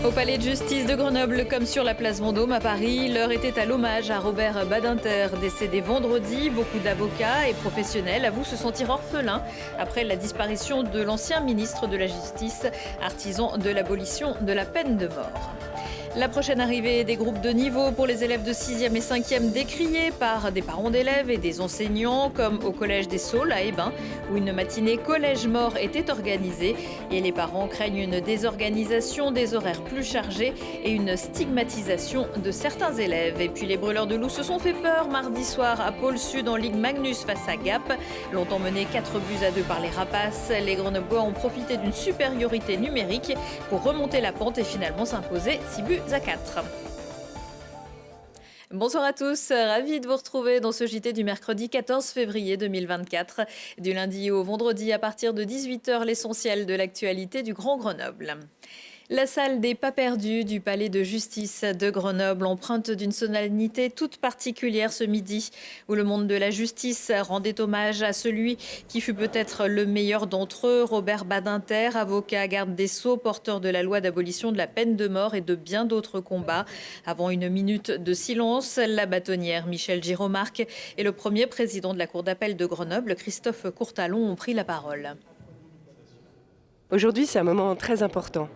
Au palais de justice de Grenoble comme sur la place Vendôme à Paris, l'heure était à l'hommage à Robert Badinter, décédé vendredi. Beaucoup d'avocats et professionnels avouent se sentir orphelins après la disparition de l'ancien ministre de la Justice, artisan de l'abolition de la peine de mort. La prochaine arrivée des groupes de niveau pour les élèves de 6e et 5e décriée par des parents d'élèves et des enseignants, comme au collège des Saules à Hébin, où une matinée collège mort était organisée. Et les parents craignent une désorganisation, des horaires plus chargés et une stigmatisation de certains élèves. Et puis les brûleurs de loups se sont fait peur mardi soir à Pôle Sud en Ligue Magnus face à Gap. Longtemps mené 4-2 par les Rapaces, les Grenoblois ont profité d'une supériorité numérique pour remonter la pente et finalement s'imposer 6-4. Bonsoir à tous, ravi de vous retrouver dans ce JT du mercredi 14 février 2024. Du lundi au vendredi à partir de 18h, l'essentiel de l'actualité du Grand Grenoble. La salle des pas perdus du palais de justice de Grenoble empreinte d'une solennité toute particulière ce midi, où le monde de la justice rendait hommage à celui qui fut peut-être le meilleur d'entre eux, Robert Badinter, avocat garde des Sceaux, porteur de la loi d'abolition de la peine de mort et de bien d'autres combats. Avant une minute de silence, la bâtonnière Michel Giromarc et le premier président de la cour d'appel de Grenoble, Christophe Courtalon, ont pris la parole. Aujourd'hui, c'est un moment très important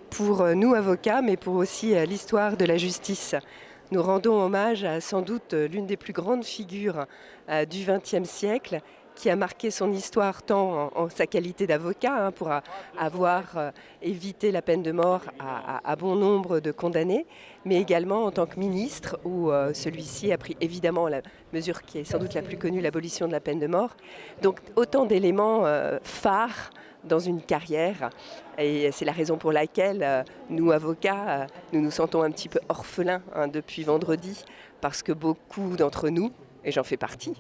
pour nous avocats, mais pour aussi l'histoire de la justice. Nous rendons hommage à sans doute l'une des plus grandes figures du XXe siècle, qui a marqué son histoire tant en sa qualité d'avocat, pour avoir évité la peine de mort à bon nombre de condamnés, mais également en tant que ministre, où celui-ci a pris évidemment la mesure qui est sans doute la plus connue, l'abolition de la peine de mort. Donc autant d'éléments phares dans une carrière, et c'est la raison pour laquelle nous avocats, nous nous sentons un petit peu orphelins depuis vendredi, parce que beaucoup d'entre nous, et j'en fais partie,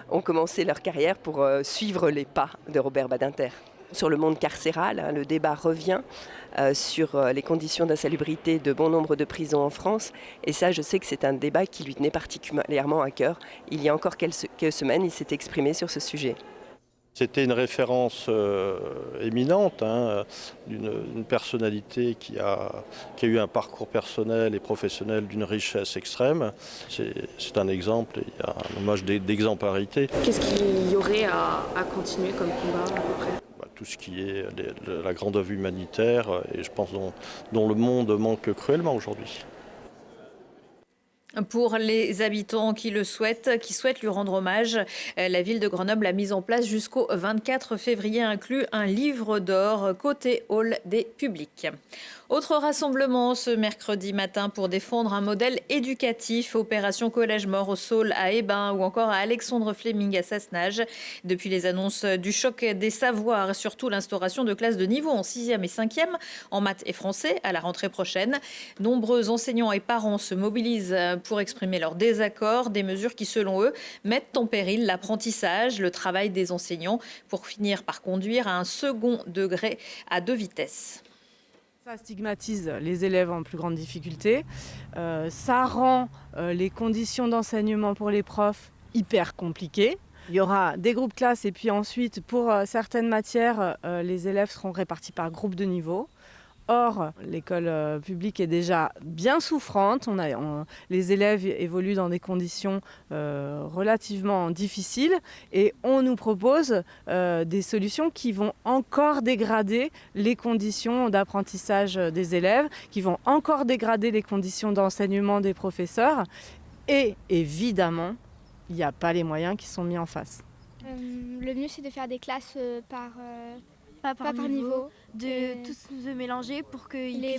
ont commencé leur carrière pour suivre les pas de Robert Badinter. Sur le monde carcéral, le débat revient sur les conditions d'insalubrité de bon nombre de prisons en France, et ça, je sais que c'est un débat qui lui tenait particulièrement à cœur. Il y a encore quelques semaines, il s'est exprimé sur ce sujet. C'était une référence éminente, d'une personnalité qui a eu un parcours personnel et professionnel d'une richesse extrême. C'est un exemple, il y a un hommage d'exemplarité. Qu'est-ce qu'il y aurait à continuer comme combat à peu près ? Tout ce qui est la grande œuvre humanitaire, et je pense dont le monde manque cruellement aujourd'hui. Pour les habitants qui souhaitent lui rendre hommage, la ville de Grenoble a mis en place jusqu'au 24 février inclus un livre d'or côté hall des publics. Autre rassemblement ce mercredi matin pour défendre un modèle éducatif, opération collège mort au Saules à Hébin ou encore à Alexandre Fleming à Sassenage. Depuis les annonces du choc des savoirs et surtout l'instauration de classes de niveau en 6e et 5e en maths et français à la rentrée prochaine, nombreux enseignants et parents se mobilisent pour exprimer leur désaccord, des mesures qui selon eux mettent en péril l'apprentissage, le travail des enseignants pour finir par conduire à un second degré à 2 vitesses. Ça stigmatise les élèves en plus grande difficulté, ça rend les conditions d'enseignement pour les profs hyper compliquées. Il y aura des groupes classes et puis ensuite pour certaines matières, les élèves seront répartis par groupe de niveau. Or, l'école publique est déjà bien souffrante. Les élèves évoluent dans des conditions relativement difficiles et on nous propose des solutions qui vont encore dégrader les conditions d'apprentissage des élèves, qui vont encore dégrader les conditions d'enseignement des professeurs. Et évidemment, il n'y a pas les moyens qui sont mis en face. Le mieux, c'est de faire des classes pas par niveau, de tous se mélanger pour qu'ils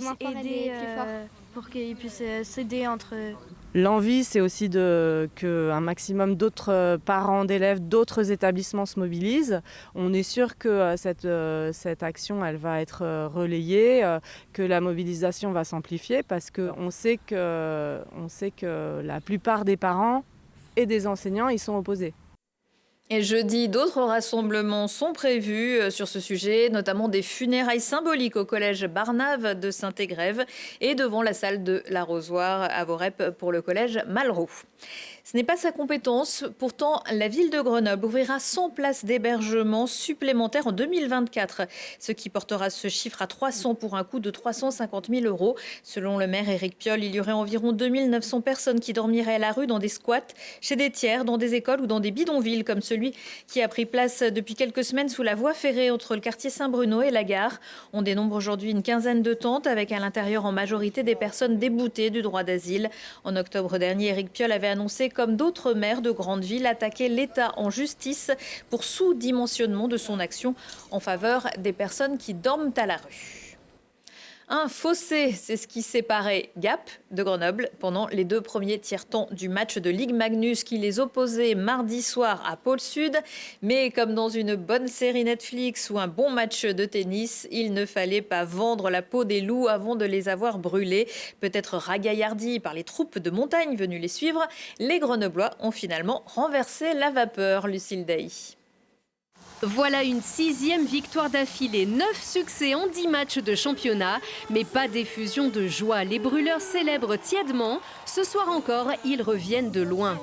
puissent s'aider entre eux. L'envie, c'est aussi qu'un maximum d'autres parents d'élèves, d'autres établissements se mobilisent. On est sûr que cette action, elle va être relayée, que la mobilisation va s'amplifier parce qu'on sait que la plupart des parents et des enseignants, ils sont opposés. Et jeudi, d'autres rassemblements sont prévus sur ce sujet, notamment des funérailles symboliques au collège Barnave de Saint-Égrève et devant la salle de l'Arrosoir à Vorep pour le collège Malraux. Ce n'est pas sa compétence. Pourtant, la ville de Grenoble ouvrira 100 places d'hébergement supplémentaires en 2024, ce qui portera ce chiffre à 300 pour un coût de 350 000 €. Selon le maire Éric Piolle, il y aurait environ 2900 personnes qui dormiraient à la rue dans des squats, chez des tiers, dans des écoles ou dans des bidonvilles, comme celui qui a pris place depuis quelques semaines sous la voie ferrée entre le quartier Saint-Bruno et la gare. On dénombre aujourd'hui une quinzaine de tentes avec à l'intérieur en majorité des personnes déboutées du droit d'asile. En octobre dernier, Éric Piolle avait annoncé, comme d'autres maires de grandes villes, attaquer l'État en justice pour sous-dimensionnement de son action en faveur des personnes qui dorment à la rue. Un fossé, c'est ce qui séparait Gap de Grenoble pendant les 2 premiers tiers-temps du match de Ligue Magnus qui les opposait mardi soir à Pôle Sud. Mais comme dans une bonne série Netflix ou un bon match de tennis, il ne fallait pas vendre la peau des loups avant de les avoir brûlés. Peut-être ragaillardis par les troupes de montagne venues les suivre, les Grenoblois ont finalement renversé la vapeur, Lucille Day. Voilà une 6e victoire d'affilée, 9 succès en 10 matchs de championnat, mais pas d'effusion de joie. Les brûleurs célèbrent tièdement. Ce soir encore, ils reviennent de loin.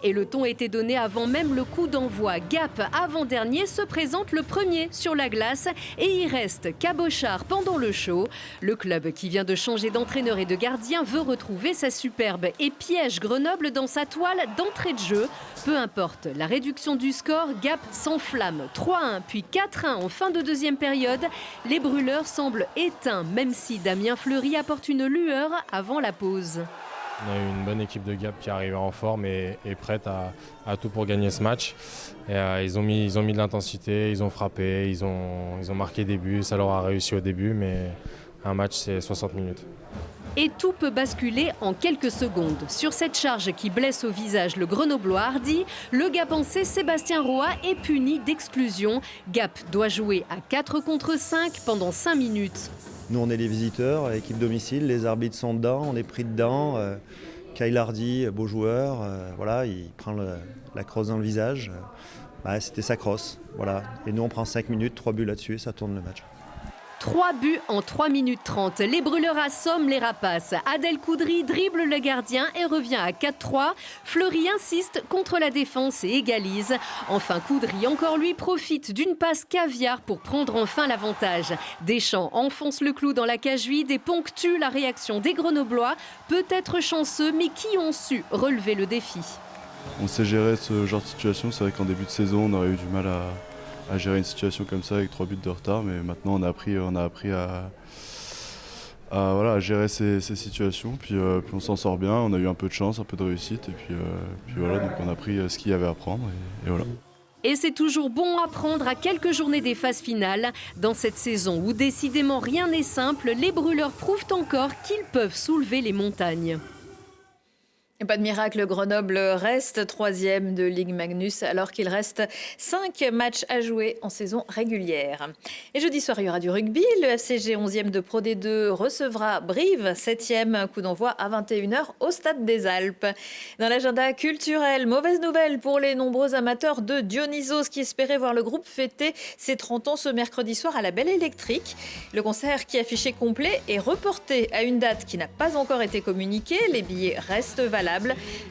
Et le ton était donné avant même le coup d'envoi. Gap, avant-dernier, se présente le premier sur la glace et il reste cabochard pendant le show. Le club qui vient de changer d'entraîneur et de gardien veut retrouver sa superbe et piège Grenoble dans sa toile d'entrée de jeu. Peu importe la réduction du score, Gap s'enflamme. 3-1 puis 4-1 en fin de deuxième période. Les brûleurs semblent éteints, même si Damien Fleury apporte une lueur avant la pause. On a eu une bonne équipe de Gap qui est arrivée en forme et prête à tout pour gagner ce match. Et, ils ont mis de l'intensité, ils ont frappé, ils ont marqué des buts. Ça leur a réussi au début, mais un match, c'est 60 minutes. Et tout peut basculer en quelques secondes. Sur cette charge qui blesse au visage le Grenoblois hardi, le Gapençais Sébastien Roy est puni d'exclusion. Gap doit jouer à 4 contre 5 pendant 5 minutes. Nous, on est les visiteurs, l'équipe domicile, les arbitres sont dedans, on est pris dedans. Kyle Hardy, beau joueur, voilà, il prend la crosse dans le visage. C'était sa crosse, voilà. Et nous, on prend 5 minutes, 3 buts là-dessus et ça tourne le match. 3 buts en 3 minutes 30. Les brûleurs assomment les rapaces. Adel Koudry dribble le gardien et revient à 4-3. Fleury insiste contre la défense et égalise. Enfin, Koudry, encore lui, profite d'une passe caviar pour prendre enfin l'avantage. Deschamps enfonce le clou dans la cage vide et ponctue la réaction des Grenoblois. Peut-être chanceux, mais qui ont su relever le défi. On sait gérer ce genre de situation. C'est vrai qu'en début de saison, on aurait eu du mal à gérer une situation comme ça avec 3 buts de retard, mais maintenant on a appris à gérer ces situations, puis on s'en sort bien, on a eu un peu de chance, un peu de réussite, et puis voilà, donc on a pris ce qu'il y avait à prendre, et voilà. Et c'est toujours bon à prendre à quelques journées des phases finales. Dans cette saison où décidément rien n'est simple, les brûleurs prouvent encore qu'ils peuvent soulever les montagnes. Et pas de miracle, Grenoble reste 3e de Ligue Magnus alors qu'il reste 5 matchs à jouer en saison régulière. Et jeudi soir, il y aura du rugby. Le FCG 11e de Pro D2 recevra Brive, 7e, coup d'envoi à 21h au Stade des Alpes. Dans l'agenda culturel, mauvaise nouvelle pour les nombreux amateurs de Dionysos qui espéraient voir le groupe fêter ses 30 ans ce mercredi soir à la Belle Électrique. Le concert qui affichait complet est reporté à une date qui n'a pas encore été communiquée. Les billets restent valables.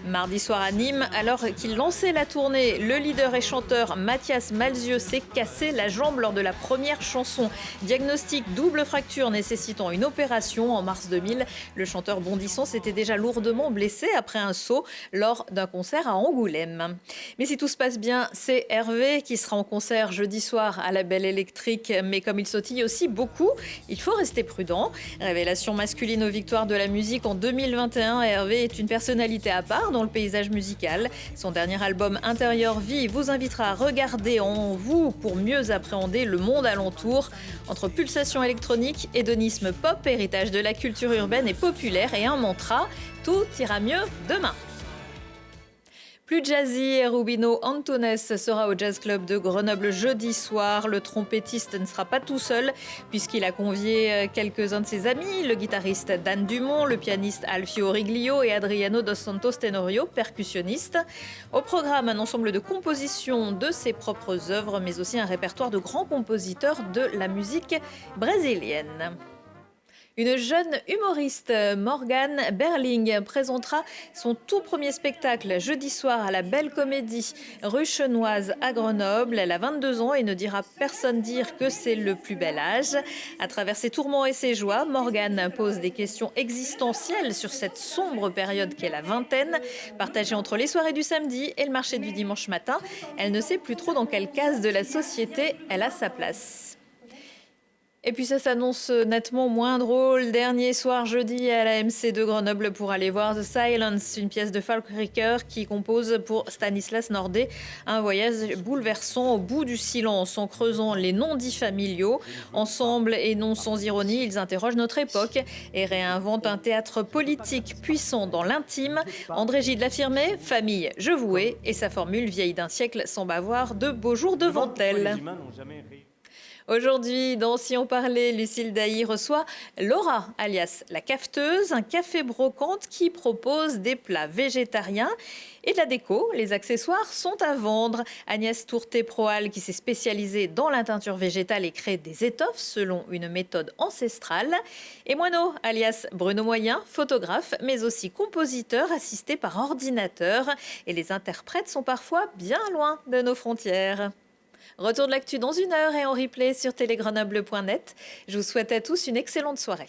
Mardi soir à Nîmes, alors qu'il lançait la tournée, le leader et chanteur Mathias Malzieu s'est cassé la jambe lors de la première chanson. Diagnostic double fracture nécessitant une opération en mars 2000. Le chanteur bondissant s'était déjà lourdement blessé après un saut lors d'un concert à Angoulême. Mais si tout se passe bien, c'est Hervé qui sera en concert jeudi soir à la Belle Électrique. Mais comme il sautille aussi beaucoup, il faut rester prudent. Révélation masculine aux victoires de la musique en 2021, Hervé est une personnalité à part dans le paysage musical. Son dernier album Intérieur Vie vous invitera à regarder en vous pour mieux appréhender le monde alentour. Entre pulsation électronique, hédonisme pop, héritage de la culture urbaine et populaire et un mantra, tout ira mieux demain. Plus jazzy, Rubino Antunes sera au Jazz Club de Grenoble jeudi soir. Le trompettiste ne sera pas tout seul puisqu'il a convié quelques-uns de ses amis, le guitariste Dan Dumont, le pianiste Alfio Riglio et Adriano dos Santos Tenorio, percussionniste. Au programme, un ensemble de compositions de ses propres œuvres, mais aussi un répertoire de grands compositeurs de la musique brésilienne. Une jeune humoriste, Morgane Berling, présentera son tout premier spectacle jeudi soir à la Belle Comédie, rue Chenoise à Grenoble. Elle a 22 ans et ne dira personne dire que c'est le plus bel âge. À travers ses tourments et ses joies, Morgane pose des questions existentielles sur cette sombre période qu'est la vingtaine. Partagée entre les soirées du samedi et le marché du dimanche matin, elle ne sait plus trop dans quelle case de la société elle a sa place. Et puis ça s'annonce nettement moins drôle. Dernier soir jeudi à la MC de Grenoble pour aller voir The Silence, une pièce de Falk Ricker qui compose pour Stanislas Nordet un voyage bouleversant au bout du silence en creusant les non-dits familiaux. Ensemble et non sans ironie, ils interrogent notre époque et réinventent un théâtre politique puissant dans l'intime. André Gide l'affirmait, famille, je vous hais, et sa formule vieille d'un siècle sans bavoir de beaux jours devant elle. Aujourd'hui, dans Si on parlait, Lucille Dailly reçoit Laura, alias la cafeteuse, un café brocante qui propose des plats végétariens et de la déco. Les accessoires sont à vendre. Agnès Tourté-Proal, qui s'est spécialisée dans la teinture végétale et crée des étoffes selon une méthode ancestrale. Et Moineau, alias Bruno Moyen, photographe, mais aussi compositeur assisté par ordinateur. Et les interprètes sont parfois bien loin de nos frontières. Retour de l'actu dans 1 heure et en replay sur télégrenoble.net. Je vous souhaite à tous une excellente soirée.